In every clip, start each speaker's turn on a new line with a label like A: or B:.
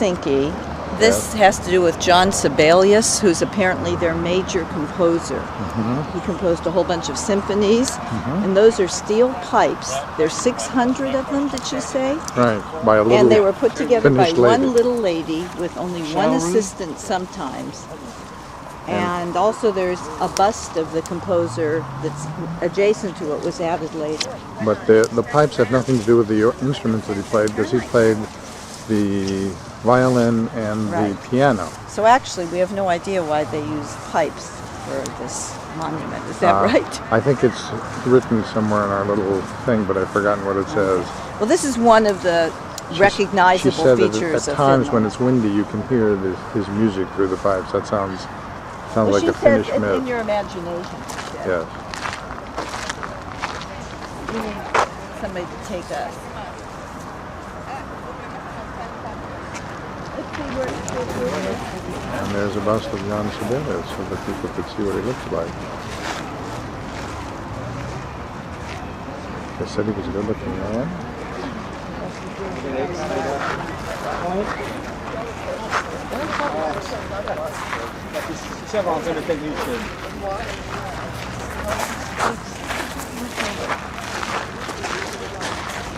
A: Helsinki. This has to do with John Sibelius, who's apparently their major composer. He composed a whole bunch of symphonies, and those are steel pipes. There's 600 of them, did you say?
B: Right, by a little
A: And they were put together by
B: Finnish lady.
A: one little lady with only one assistant sometimes. And also there's a bust of the composer that's adjacent to it, was added later.
B: But the pipes have nothing to do with the instruments that he played, because he played the violin and the piano.
A: So actually we have no idea why they use pipes for this monument. Is that right?
B: I think it's written somewhere in our little thing, but I've forgotten what it says.
A: Well, this is one of the recognizable
B: she said
A: features
B: that at
A: of
B: times
A: Finland.
B: when it's windy, you can hear his music through the pipes. That sounds
A: Well,
B: like
A: she
B: a
A: said
B: Finnish myth.
A: in your imagination. She said.
B: Yes.
A: We need somebody to take us. Let's see where
B: And there's a bust of John Sibelius, so that people could see what he looks like. They said he was a good-looking man.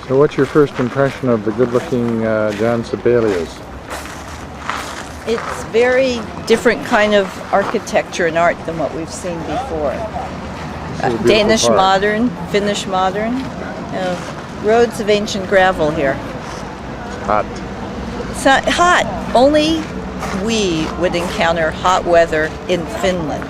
B: So what's your first impression of the good-looking John Sibelius?
A: It's very different kind of architecture and art than what we've seen before.
B: This is a beautiful
A: Danish
B: park.
A: modern, Finnish modern. Roads of ancient gravel here.
B: Hot.
A: It's not hot. Only we would encounter hot weather in Finland.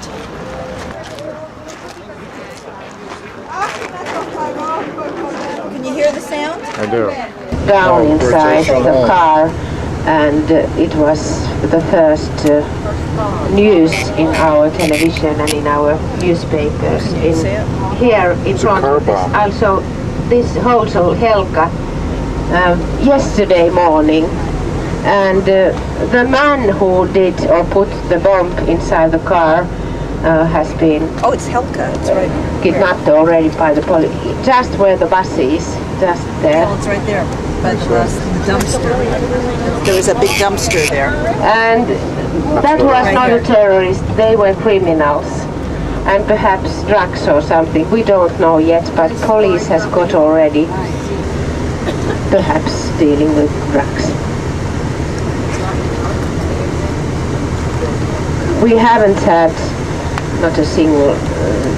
A: Can you hear the sound?
B: I do.
C: Down
B: No, we're
C: inside
B: just
C: the
B: home.
C: car, and it was the first news in our television and in our newspapers.
A: See it?
C: Here in
B: a
C: front
B: car
C: of this,
B: bomb.
C: also this hotel Helka yesterday morning, and the man who did or put the bomb inside the car has been
A: Oh, it's Helka. It's right.
C: kidnapped already by the police. Just where the bus is, just there.
A: Oh, it's right there by the bus, the dumpster. There was a big dumpster there.
C: And that was not a terrorist, they were criminals. And perhaps drugs or something, we don't know yet, but police has got already perhaps dealing with drugs. We haven't had not a single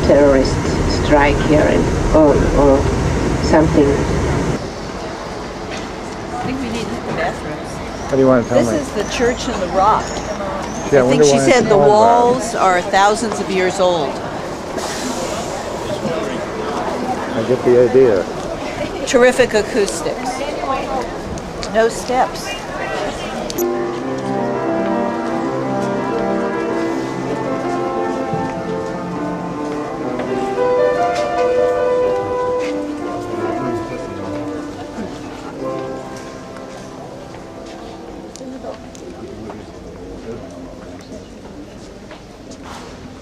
C: terrorist strike here or something.
A: I think we need the bathrooms.
B: What do you want to tell
A: This
B: me?
A: is the church in the rock.
B: Yeah,
A: I think she said the walls are thousands of years old.
B: I get the idea.
A: Terrific acoustics. No steps.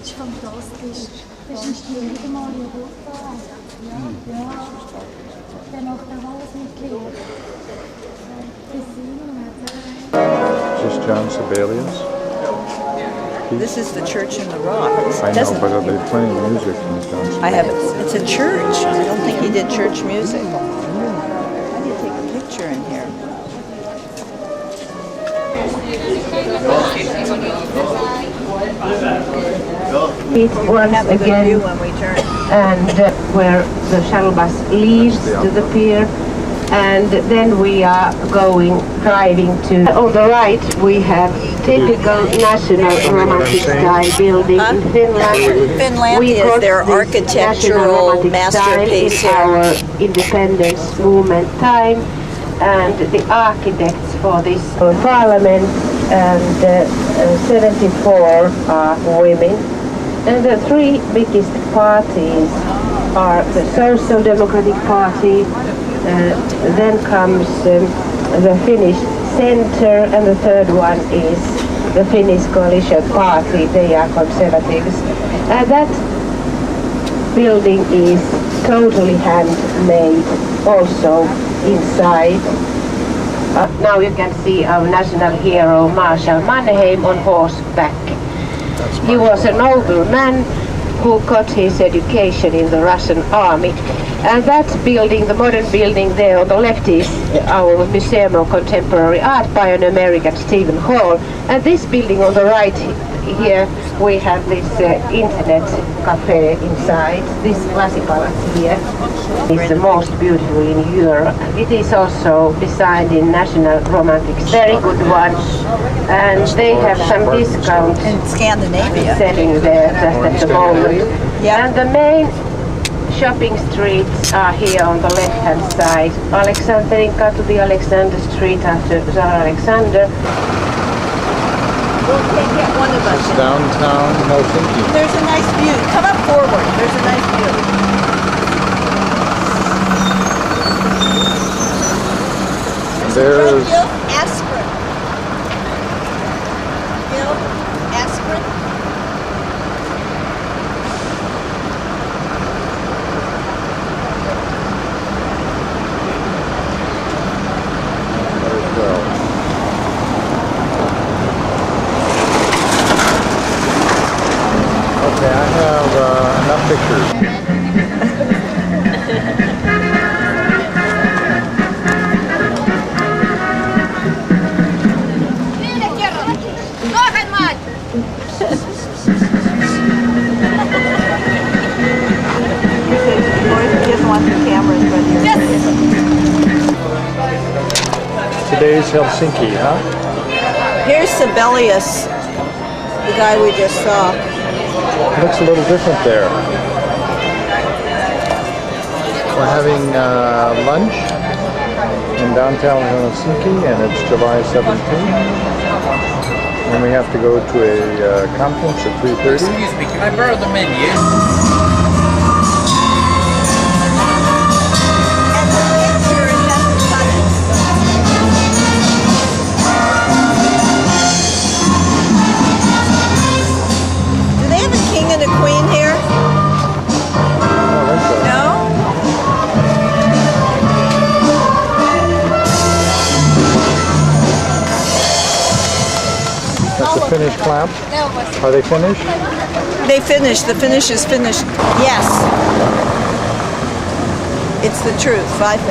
D: Fantastisch. Das ist ein Stil mal in Europa. Ja. Der macht auch alles mit Licht.
B: Is this John Sibelius?
A: This is the church in the rock.
B: I know,
A: Doesn't-
B: but are they playing music from John Sibelius?
A: I have it. It's a church. I don't think he did church music. I need to take a picture in here.
C: It once
A: Have a good view
C: again,
A: when we turn.
C: and where the shuttle bus leaves to the pier, and then we are driving to. On the right, we have typical national romantic style building in Finland.
A: Finlandia
C: We
A: is
C: got
A: their
C: this
A: architectural
C: national romantic
A: masterpiece
C: style in
A: here.
C: our independence movement time, and the architects for this parliament and 74 are women. And the three biggest parties are the Social Democratic Party, then comes the Finnish Center, and the third one is the Finnish Coalition Party. They are conservatives. That building is totally handmade also inside. now you can see our national hero Marshal Mannerheim on horseback. He was a nobleman who got his education in the Russian army. And that building, the modern building there on the left, is our Museum of Contemporary Art by an American, Stephen Hall. And this building on the right here, we have this internet cafe inside. This classical here is the most beautiful in Europe. It is also designed in national romantics. Very good one. And they have some discounts
A: In Scandinavia.
C: selling there just at the moment.
A: Yeah.
C: And the main shopping streets are here on the left-hand side. Alexanderin Katu, the Alexander Street after Tsar Alexander.
A: We'll take it, one of us.
B: It's downtown Helsinki.
A: There's a nice view. Come up forward. There's a nice view.
B: There's
A: Gil aspirin. Gil aspirin.
B: Okay, I have enough pictures.
A: He doesn't want the cameras, but
B: Today's Helsinki, huh?
A: here's Sibelius, the guy we just saw.
B: Looks a little different there. We're having lunch in downtown Helsinki, and it's July 17th. And we have to go to a conference at 3:30.
E: Excuse me, can I borrow the menu?
A: Do they have a king and a queen here?
B: Oh, that's a-
A: No?
B: That's a Finnish clap. Are they finished?
A: They finished. The finish is finished. Yes. It's the truth. 5,000.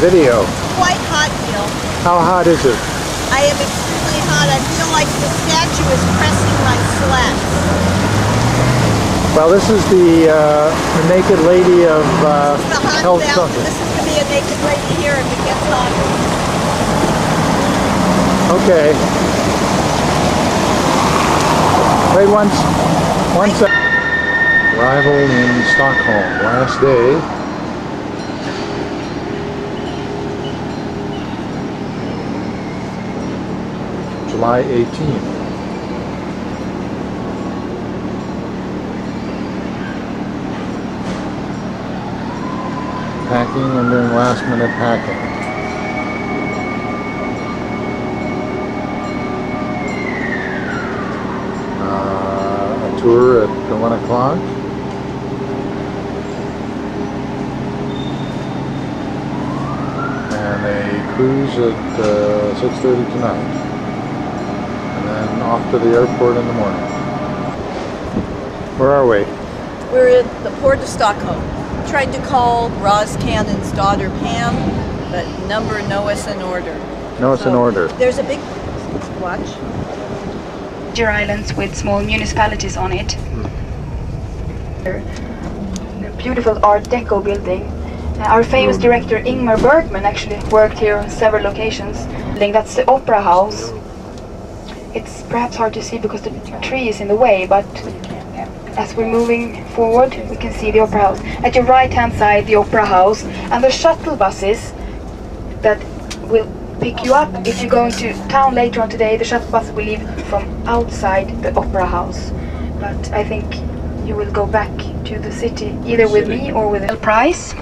B: Video.
A: Quite hot, Gil.
B: How hot is it?
A: I am extremely hot. I feel like the statue is pressing my slats.
B: Well, this is the naked lady of
A: The hot
B: Health
A: belt.
B: Center.
A: This is going to be a naked lady here if it gets hot.
B: Okay. Wait one sec. Arrival in Stockholm. Last day. July 18th. Packing and doing last minute packing. A tour at 1 o'clock. And a cruise at 6:30 tonight. And then off to the airport in the morning. Where are we?
A: We're at the port of Stockholm. Tried to call Roz Cannon's daughter Pam, but number no us in order.
B: No, it's in order.
A: There's a big watch.
F: Major islands with small municipalities on it. A beautiful Art Deco building. Our famous director Ingmar Bergman actually worked here on several locations. That's the Opera House. It's perhaps hard to see because the tree is in the way, but as we're moving forward, we can see the Opera House. At your right-hand side, the Opera House, and the shuttle buses that will pick you up if you're going to town later on today. The shuttle bus will leave from outside the Opera House, but I think you will go back to the city either with me or with a price.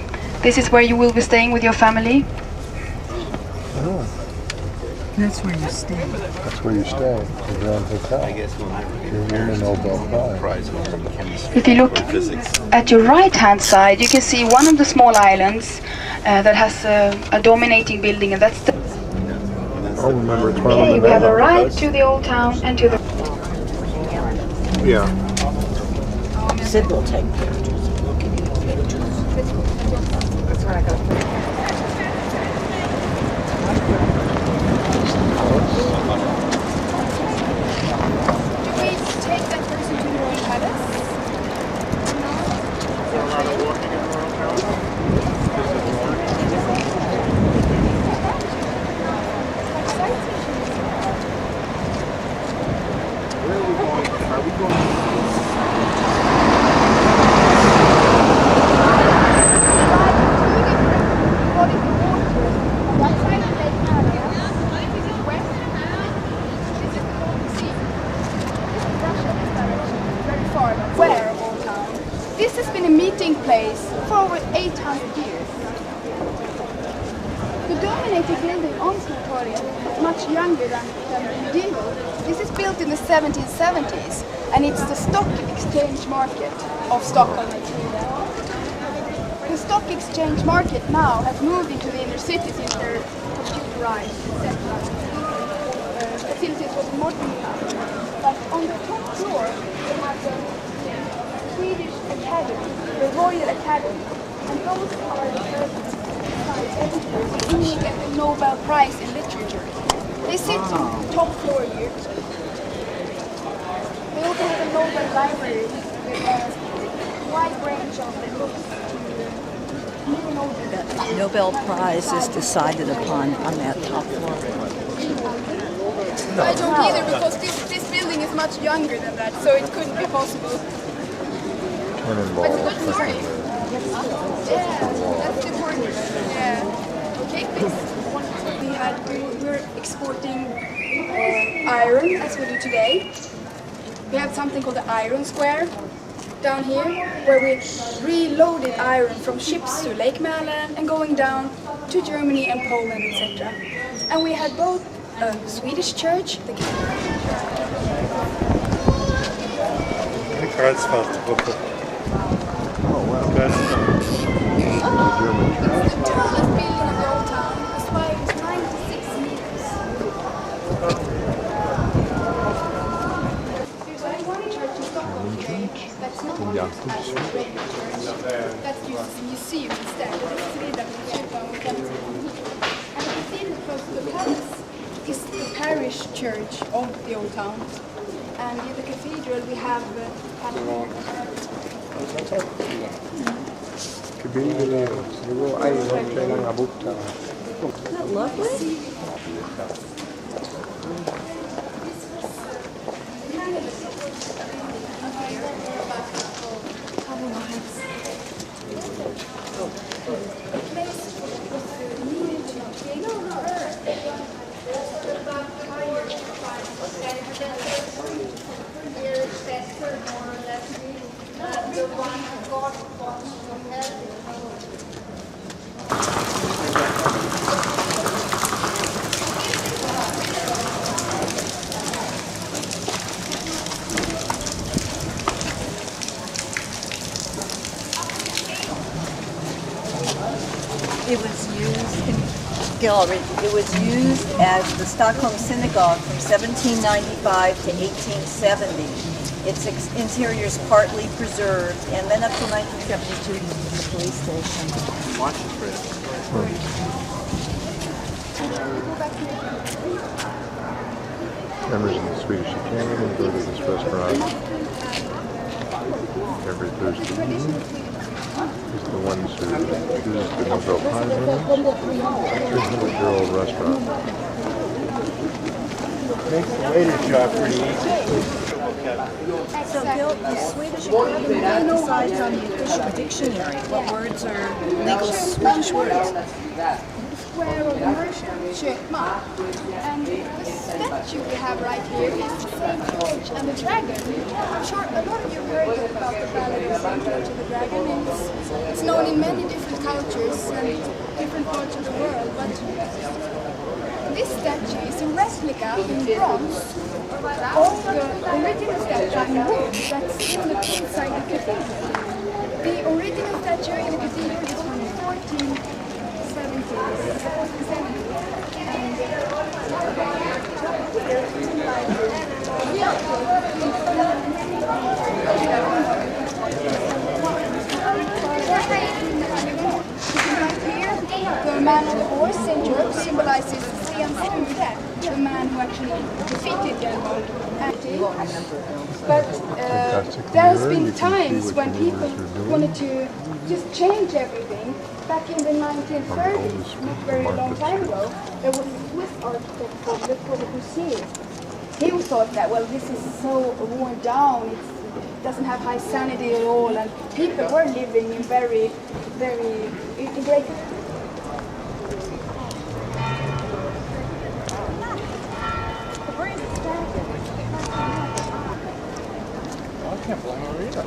F: This is where you will be staying with your family.
G: That's where you stay.
B: That's where you stay, the Grand Hotel.
E: I guess we'll never
B: You're winning a Nobel Prize.
E: in chemistry.
F: If you look at your right-hand side, you can see one of the small islands, that has a dominating building, and that's the...
B: Oh, remember, it's one
F: Okay,
B: of
F: we have
B: them.
F: arrived to the old town and to the...
B: Yeah.
A: Sid will take pictures.
F: Take that person to the Royal Palace. Where of all town? This has been a meeting place for over 800 years. The dominating building on Victoria is much younger than the medieval. This is built in the 1770s, and it's the stock exchange market of Stockholm and Sweden. The stock exchange market now has moved into the inner city since they're computerized, etc. Facilities was modernized. But on the top floor, we have the Swedish Academy, the Royal Academy, and those are the first editors who get the Nobel Prize in Literature. They sit on the top floor here. They also have a Nobel Library with a wide range of books.
A: The Nobel Prize is decided upon on that top floor.
F: I don't either, because this building is much younger than that, so it couldn't be possible. But it's a good story. Yeah, that's important. Yeah. Okay, please. We're exporting iron, as we do today. We have something called the Iron Square down here, where we reloaded iron from ships to Lake Mälaren and going down to Germany and Poland, etc. And we had both a Swedish church, the It's the tallest building of the old town. That's why it was 96 meters. There's one church in Stockholm today that's not used as a regular church. That's used as a museum instead. This is Riddarhuskyrkan with And the cathedral close to the palace is the parish church of the old town. And in the cathedral we have
A: It was used in Gallery. It was used as the Stockholm Synagogue from 1795 to 1870. Its interior is partly preserved, and then up to 1972, it was the police station.
B: Members of the Swedish Academy go to this restaurant every Thursday evening. It's the ones who choose the Nobel Prize winners. 300-year-old restaurant.
E: Makes the waiter job pretty easy.
A: So, Gil, the Swedish Academy decides on the official dictionary. What words are legal Swedish words?
F: Square of immersion, köpman. And the statue we have right here is St. George and the Dragon. I'm sure a lot of you heard about the ballad of St. George and the Dragon. And it's known in many different cultures and different parts of the world. But this statue is a replica in bronze of the original statue in wood that's still inside the cathedral. The original statue in the cathedral is from The man on the horse in Europe symbolizes Sten Sture, the man who actually defeated Denmark. But there has been times when people wanted to just change everything. Back in the 1930s, not very long time ago, there was a Swiss architect called Le Corbusier. He thought that, well, this is so worn down, it doesn't have high sanity at all, and people were living in very, in great.
B: I can't blame her either.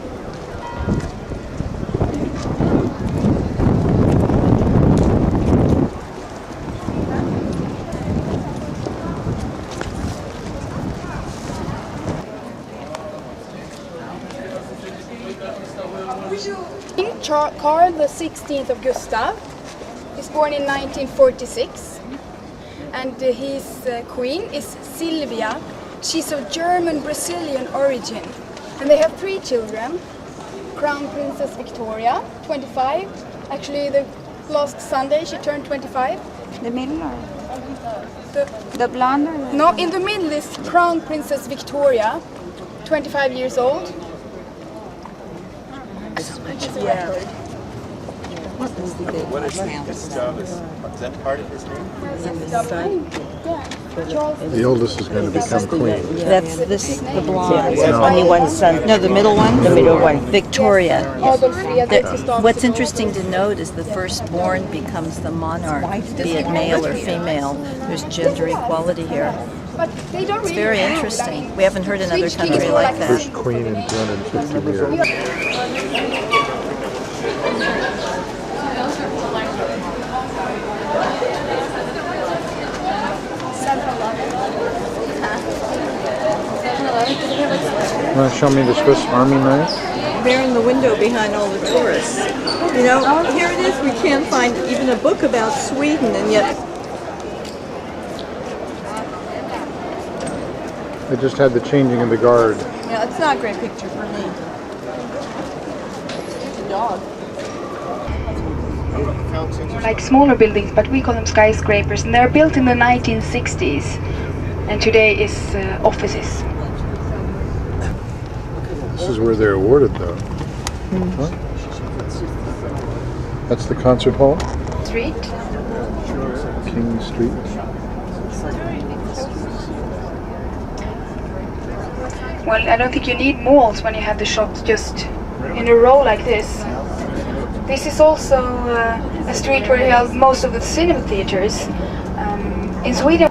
F: Carl the 16th of Gustav is born in 1946, and his queen is Silvia. She's of German-Brazilian origin, and they have 3 children. Crown Princess Victoria, 25. Actually, the last Sunday she turned 25.
H: The middle or the blonde or the...
F: No, in the middle is Crown Princess Victoria, 25 years old.
E: What is his job? Is that part of his name?
B: The oldest is going to become queen.
A: That's the blonde.
B: No.
A: Only one son. No, the middle one? The middle one. Victoria. What's interesting to note is the firstborn becomes the monarch, be it male or female. There's gender equality here.
F: But they don't
A: It's
F: really
A: very
F: have,
A: interesting. We haven't heard another
F: Swedish
A: country
F: kings
A: like
F: were
A: that.
B: First queen in 250 years. Want to show me the Swiss Army knife?
A: They're in the window behind all the tourists. You know, here it is. We can't find even a book about Sweden, and yet
B: They just had the changing of the guard.
A: yeah, it's not a great picture for me. The dog.
F: like smaller buildings, but we call them skyscrapers, and they're built in the 1960s, and today is offices.
B: This is where they're awarded, though. Huh? That's the concert hall,
F: Street.
B: King Street.
F: Well, I don't think you need malls when you have the shops just in a row like this. This is also a street where you have most of the cinema theaters. In Sweden.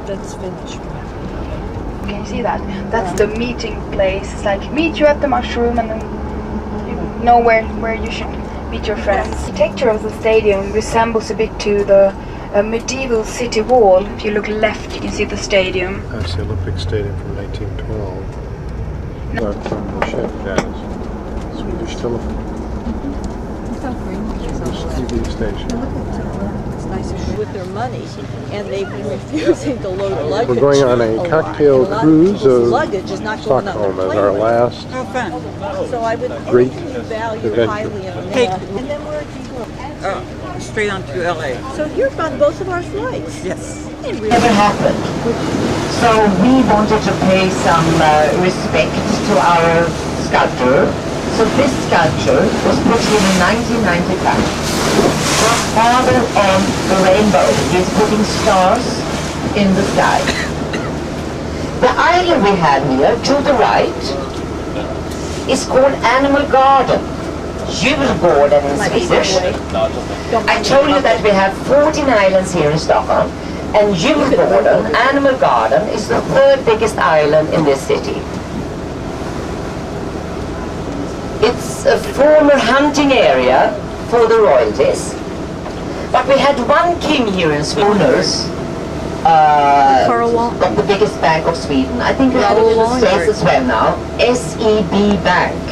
A: That's finished.
F: Can you see that? That's the meeting place. It's like meet you at the mushroom, and then you know where you should meet your friends. The architecture of the stadium resembles a bit to the medieval city wall. If you look left, you can see the stadium.
B: That's the Olympic Stadium from 1912. That's from the shed, Janice. Swedish telephone. Swedish TV station.
A: With their money, and they've been refusing to load luggage.
B: We're going on a cocktail cruise of
A: luggage is not going on
B: Stockholm
A: the
B: as
A: plane.
B: our last
A: So I would
B: great
A: value
B: adventure.
A: highly of that. And then where do you go?
I: Straight on to LA.
A: So you're on both of our flights.
I: Yes.
A: It really
J: Never happened. So we wanted to pay some respect to our sculptor. So this sculpture was put in 1995. The Father on the Rainbow is putting stars in the sky. The island we have here to the right is called Animal Garden. Djurgården in Swedish. I told you that we have 14 islands here in Stockholm, and Djurgården, Animal Garden, is the third biggest island in this city. It's a former hunting area for the royalties, but we had one king here in Sweden, got the biggest bank of Sweden. I think we have it in the States as well now, SEB Bank.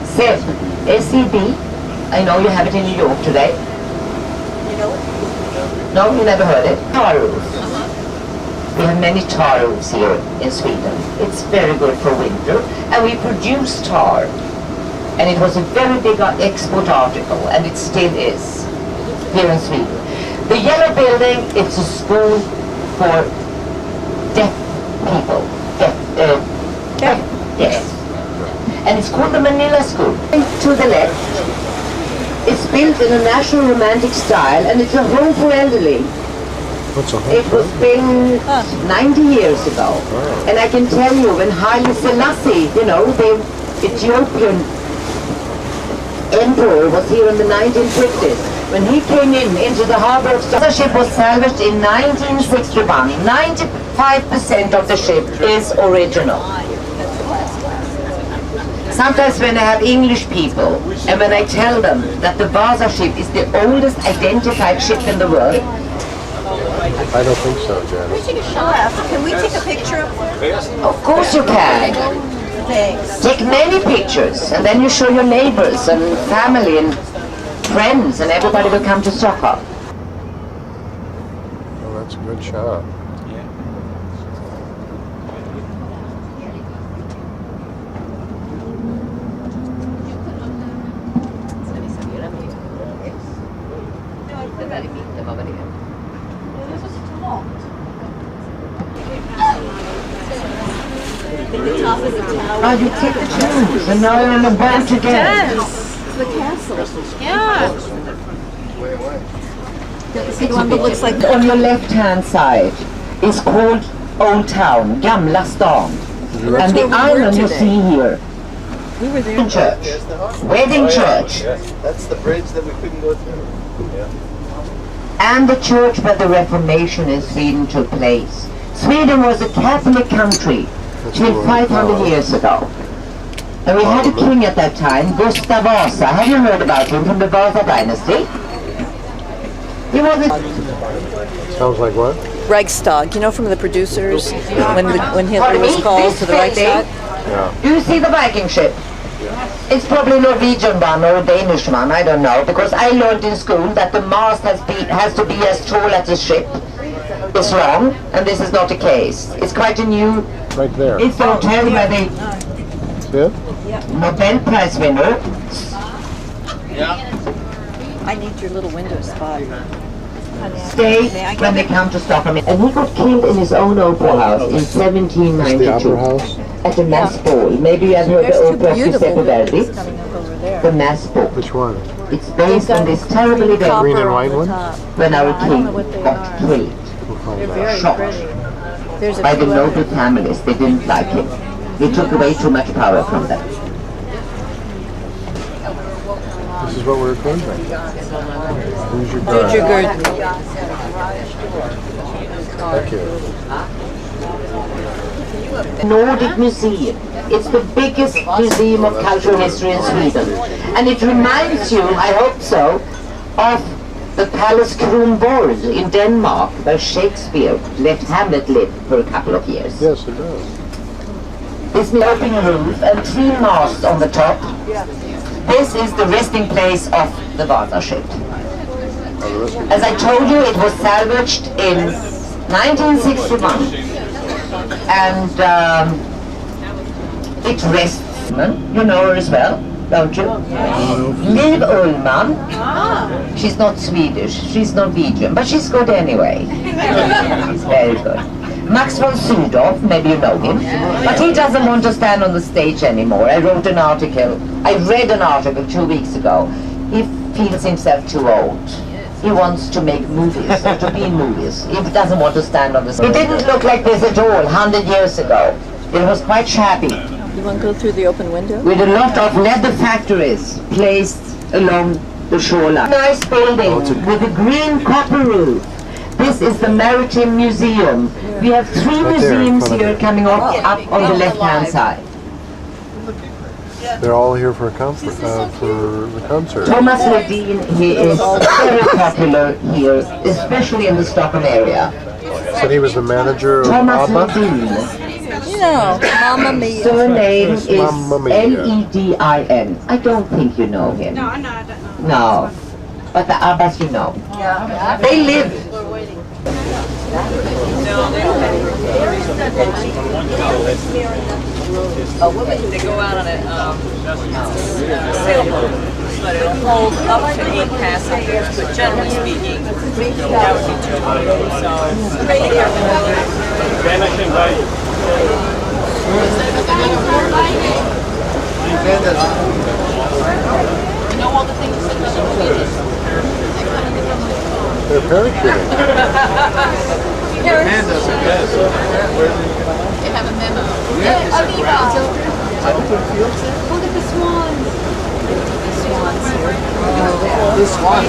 J: SEB. SEB, I know you have it in New York today.
A: You know it?
J: No, you never heard it? Tar roof. We have many tar roofs here in Sweden. It's very good for winter, and we produce tar. And it was a very big export article, and it still is here in Sweden. The yellow building, it's a school for deaf people. Yes. And it's called the Manila School. To the left, it's built in a national romantic style, and it's a home for elderly.
B: What's a
J: It was built 90 years ago. And I can tell you, when Haile Selassie, you know, the Ethiopian emperor was here in the 1950s. When he came into the harbor of Stockholm, the ship was salvaged in 1961. 95% of the ship is original. Sometimes when I have English people, and when I tell them that the Vasa ship is the oldest identified ship in the world,
B: I don't think so, Janice.
A: Can we take a picture up there?
J: of course you can.
A: Thanks.
J: Take many pictures, and then you show your neighbors and family and friends, and everybody will come to Stockholm.
B: Oh, that's a good shot.
J: Oh, you take the cruise, and now you're on the boat again.
A: The castle. Yeah. See the one that looks like
J: On your left-hand side is called Old Town, Gamla stan. And the island you see here,
A: we were there.
J: Wedding Church. Wedding Church.
E: That's the bridge that we couldn't go through.
J: And the church where the Reformation in Sweden took place. Sweden was a Catholic country till 500 years ago. And we had a king at that time, Gustav Vasa. Have you heard about him from the Vasa dynasty? He was a...
B: Sounds like what?
A: Reichstag, you know, from the producers when Hitler was
J: This
A: called to the
J: building,
A: Reichstag.
B: Yeah.
J: Do you see the Viking ship? It's probably a Norwegian one or a Danish one, I don't know, because I learned in school that the mast has to be as tall as the ship. It's wrong, and this is not the case. It's quite a new...
B: Right there.
J: It's the hotel where the
B: See it?
J: Nobel Prize winner...
A: I need your little window spot.
J: stay when they come to Stockholm. And he got killed in his own opera house in
B: It's the opera
J: 1792
B: house?
J: at a mass ball. Maybe you have heard the
A: There's two
J: opera of
A: beautiful
J: Giuseppe
A: buildings
J: Verdi,
A: coming up over there.
J: the mass ball.
B: Which one?
J: It's based on this terrible event
B: Green and white one?
J: when our
A: I don't
J: king
A: know what they
J: got
A: are.
J: killed
B: We'll find
A: They're
B: out.
A: very
J: Shocked.
A: pretty. There's a
J: by the
A: few
J: noble
A: other-
J: families. They didn't like him. He took away too much power from them.
B: This is what we're closing. Who's your
A: Hold your
B: guard?
A: girth.
B: Thank you.
J: Nordic Museum. It's the biggest museum of cultural history in Sweden. And it reminds you, I hope so, of the Palace Kronborg in Denmark, where Shakespeare let Hamlet live for a couple of years.
B: Yes, it does.
J: This open roof and 3 masts on the top. This is the resting place of the Vasa ship. As I told you, it was salvaged in 1961. And it rests, you know her as well, don't you? Liv Ullman. She's not Swedish, she's Norwegian, but she's good anyway. Very good. Max von Sydow, maybe you know him, but he doesn't want to stand on the stage anymore. I read an article 2 weeks ago. He feels himself too old. He wants to make movies, or to be in movies. He doesn't want to stand on the stage. He didn't look like this at all 100 years ago. It was quite shabby,
A: You want to go through the open window?
J: with a lot of leather factories placed along the shoreline. Nice building with a green copper roof. This is the Maritime Museum. We have 3
B: Right there in
J: museums
B: front of
J: here
B: it.
J: coming up on the left-hand side.
B: They're all here for a for the concert.
J: Thomas Ledin, he is very popular here, especially in the Stockholm area.
B: Said he was the manager of
J: Thomas
B: ABBA.
J: Ledin.
A: know. Mamma Mia.
J: Surname is
B: Mamma Mia.
J: Ledin. I don't think you know him. No, I don't know. No. But the Abbas you know. Yeah. They live.
A: They go out on a sailboat, but it'll hold up to 8 passengers, but generally speaking, that would be too much. So, be careful.
B: They're parachuting.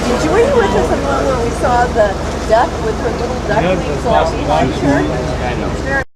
A: Did you were you with us at the one where we saw the duck with her little ducklings all behind her?